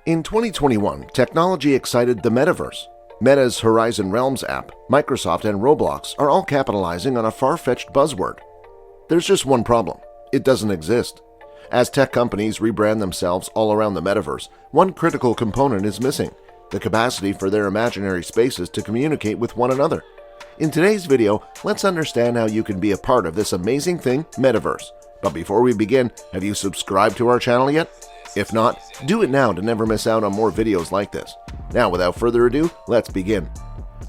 In 2021, technology excited the Metaverse. Meta's Horizon Realms app, Microsoft, and Roblox are all capitalizing on a far-fetched buzzword. There's just one problem. It doesn't exist. As tech companies rebrand themselves all around the Metaverse, one critical component is missing: the capacity for their imaginary spaces to communicate with one another. In today's video, let's understand how you can be a part of this amazing thing, Metaverse. But before we begin, have you subscribed to our channel yet? If not, do it now to never miss out on more videos like this. Now, without further ado, let's begin.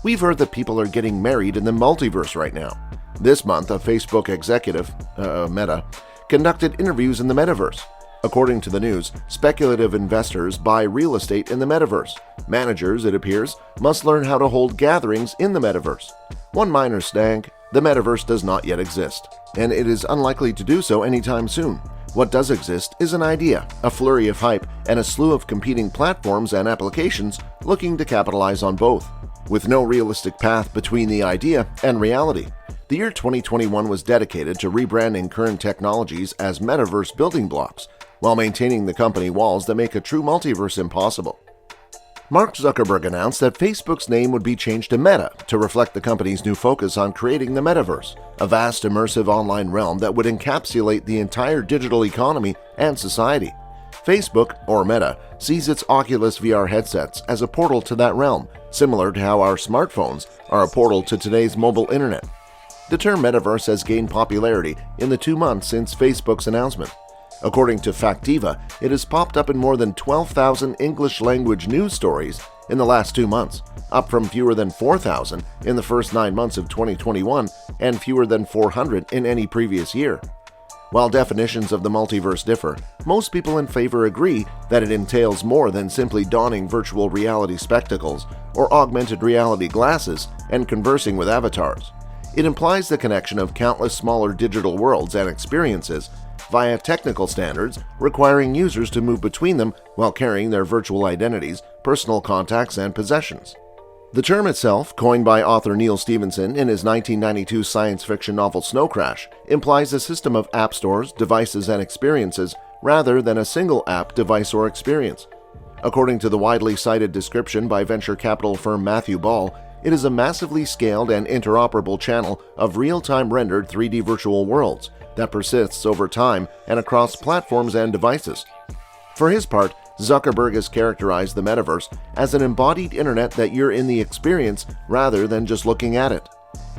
We've heard that people are getting married in the multiverse right now. This month, a Facebook executive, Meta, conducted interviews in the Metaverse. According to the news, speculative investors buy real estate in the Metaverse. Managers, it appears, must learn how to hold gatherings in the Metaverse. One minor snag: the Metaverse does not yet exist, and it is unlikely to do so anytime soon. What does exist is an idea, a flurry of hype, and a slew of competing platforms and applications looking to capitalize on both, with no realistic path between the idea and reality. The year 2021 was dedicated to rebranding current technologies as Metaverse building blocks, while maintaining the company walls that make a true multiverse impossible. Mark Zuckerberg announced that Facebook's name would be changed to Meta to reflect the company's new focus on creating the Metaverse, a vast immersive online realm that would encapsulate the entire digital economy and society. Facebook, or Meta, sees its Oculus VR headsets as a portal to that realm, similar to how our smartphones are a portal to today's mobile internet. The term Metaverse has gained popularity in the 2 months since Facebook's announcement. According to Factiva, it has popped up in more than 12,000 English-language news stories in the last 2 months, up from fewer than 4,000 in the first 9 months of 2021 and fewer than 400 in any previous year. While definitions of the multiverse differ, most people in favor agree that it entails more than simply donning virtual reality spectacles or augmented reality glasses and conversing with avatars. It implies the connection of countless smaller digital worlds and experiences via technical standards requiring users to move between them while carrying their virtual identities, personal contacts, and possessions. The term itself, coined by author Neil Stephenson in his 1992 science fiction novel Snow Crash, implies a system of app stores, devices, and experiences rather than a single app, device, or experience. According to the widely cited description by venture capital firm Matthew Ball, it is a massively scaled and interoperable channel of real-time rendered 3D virtual worlds that persists over time and across platforms and devices. For his part, Zuckerberg has characterized the Metaverse as an embodied internet that you're in the experience rather than just looking at it.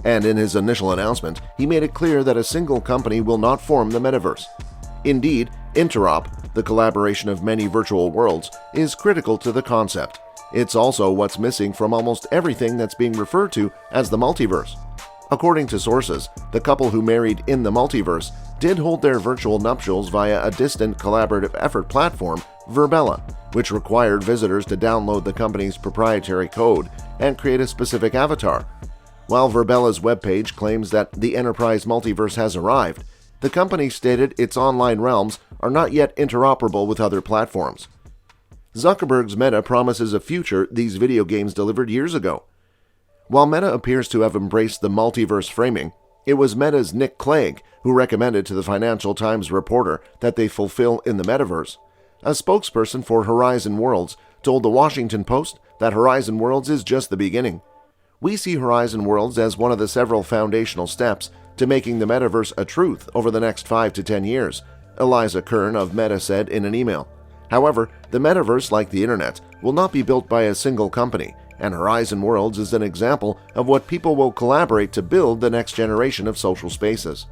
And in his initial announcement, he made it clear that a single company will not form the Metaverse. Indeed, interop, the collaboration of many virtual worlds, is critical to the concept. It's also what's missing from almost everything that's being referred to as the multiverse. According to sources, the couple who married in the multiverse did hold their virtual nuptials via a distant collaborative effort platform, Verbella, which required visitors to download the company's proprietary code and create a specific avatar. While Verbella's webpage claims that the enterprise multiverse has arrived, the company stated its online realms are not yet interoperable with other platforms. Zuckerberg's Meta promises a future these video games delivered years ago. While Meta appears to have embraced the multiverse framing, it was Meta's Nick Clegg who recommended to the Financial Times reporter that they fulfill in the Metaverse. A spokesperson for Horizon Worlds told the Washington Post that Horizon Worlds is just the beginning. "We see Horizon Worlds as one of the several foundational steps to making the Metaverse a truth over the next 5 to 10 years, Eliza Kern of Meta said in an email. However, the Metaverse, like the Internet, will not be built by a single company, and Horizon Worlds is an example of what people will collaborate to build the next generation of social spaces.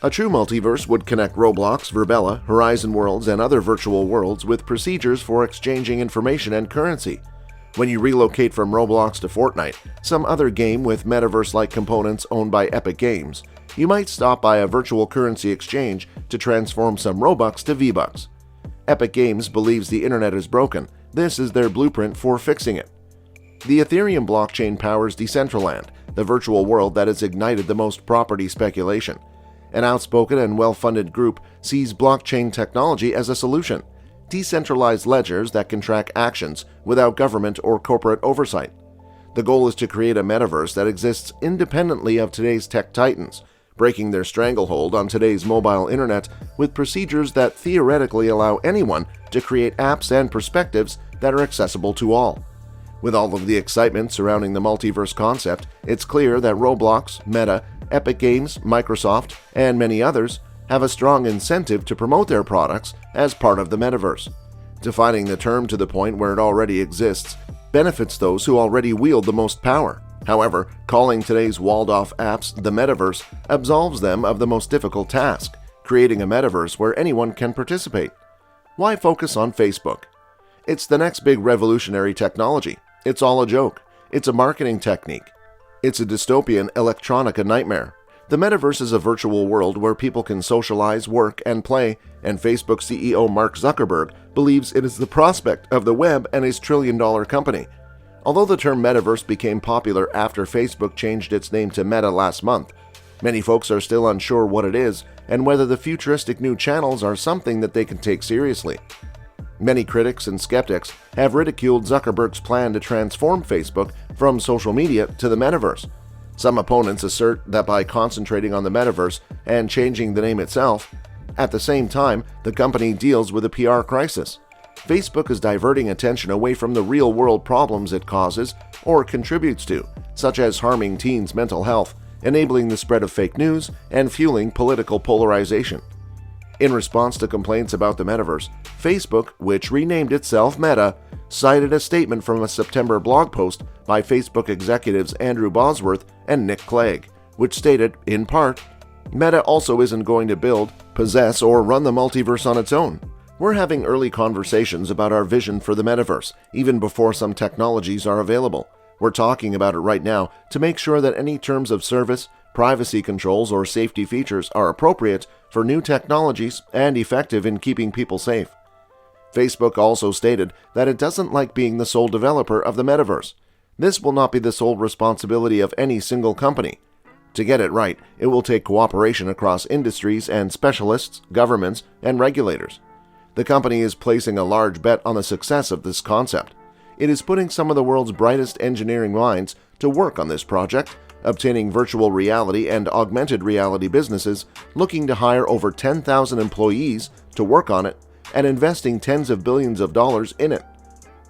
A true multiverse would connect Roblox, Verbella, Horizon Worlds, and other virtual worlds with procedures for exchanging information and currency. When you relocate from Roblox to Fortnite, some other game with Metaverse-like components owned by Epic Games, you might stop by a virtual currency exchange to transform some Robux to V-Bucks. Epic Games believes the internet is broken. This is their blueprint for fixing it. The Ethereum blockchain powers Decentraland, the virtual world that has ignited the most property speculation. An outspoken and well-funded group sees blockchain technology as a solution: decentralized ledgers that can track actions without government or corporate oversight. The goal is to create a metaverse that exists independently of today's tech titans, breaking their stranglehold on today's mobile internet with procedures that theoretically allow anyone to create apps and perspectives that are accessible to all. With all of the excitement surrounding the multiverse concept, it's clear that Roblox, Meta, Epic Games, Microsoft, and many others have a strong incentive to promote their products as part of the metaverse. Defining the term to the point where it already exists benefits those who already wield the most power. However, calling today's walled-off apps the metaverse absolves them of the most difficult task, creating a metaverse where anyone can participate. Why focus on Facebook? It's the next big revolutionary technology. It's all a joke. It's a marketing technique. It's a dystopian electronica nightmare. The metaverse is a virtual world where people can socialize, work, and play, and Facebook CEO Mark Zuckerberg believes it is the prospect of the web and his trillion-dollar company. Although the term metaverse became popular after Facebook changed its name to Meta last month, many folks are still unsure what it is and whether the futuristic new channels are something that they can take seriously. Many critics and skeptics have ridiculed Zuckerberg's plan to transform Facebook from social media to the metaverse. Some opponents assert that by concentrating on the metaverse and changing the name itself, at the same time, the company deals with a PR crisis. Facebook is diverting attention away from the real-world problems it causes or contributes to, such as harming teens' mental health, enabling the spread of fake news, and fueling political polarization. In response to complaints about the metaverse, Facebook, which renamed itself Meta, cited a statement from a September blog post by Facebook executives Andrew Bosworth and Nick Clegg, which stated, in part, "Meta also isn't going to build, possess, or run the multiverse on its own. We're having early conversations about our vision for the metaverse, even before some technologies are available. We're talking about it right now to make sure that any terms of service, privacy controls, or safety features are appropriate for new technologies and effective in keeping people safe." Facebook also stated that it doesn't like being the sole developer of the metaverse. This will not be the sole responsibility of any single company. To get it right, it will take cooperation across industries and specialists, governments, and regulators. The company is placing a large bet on the success of this concept. It is putting some of the world's brightest engineering minds to work on this project, obtaining virtual reality and augmented reality businesses looking to hire over 10,000 employees to work on it and investing tens of billions of dollars in it.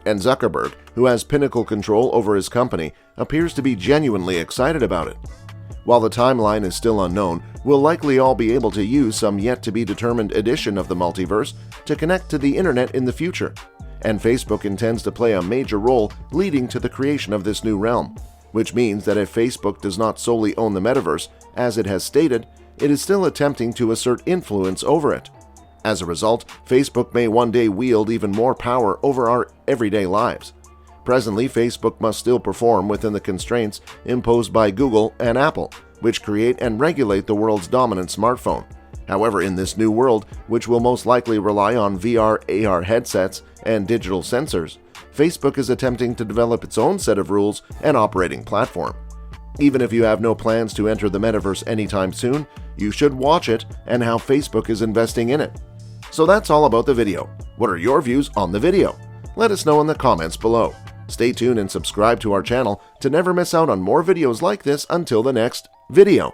And Zuckerberg, who has pinnacle control over his company, appears to be genuinely excited about it. While the timeline is still unknown, we'll likely all be able to use some yet-to-be-determined edition of the multiverse to connect to the internet in the future, and Facebook intends to play a major role leading to the creation of this new realm, which means that if Facebook does not solely own the metaverse, as it has stated, it is still attempting to assert influence over it. As a result, Facebook may one day wield even more power over our everyday lives. Presently, Facebook must still perform within the constraints imposed by Google and Apple, which create and regulate the world's dominant smartphone. However, in this new world, which will most likely rely on VR/AR headsets and digital sensors, Facebook is attempting to develop its own set of rules and operating platform. Even if you have no plans to enter the metaverse anytime soon, you should watch it and how Facebook is investing in it. So that's all about the video. What are your views on the video? Let us know in the comments below. Stay tuned and subscribe to our channel to never miss out on more videos like this until the next video.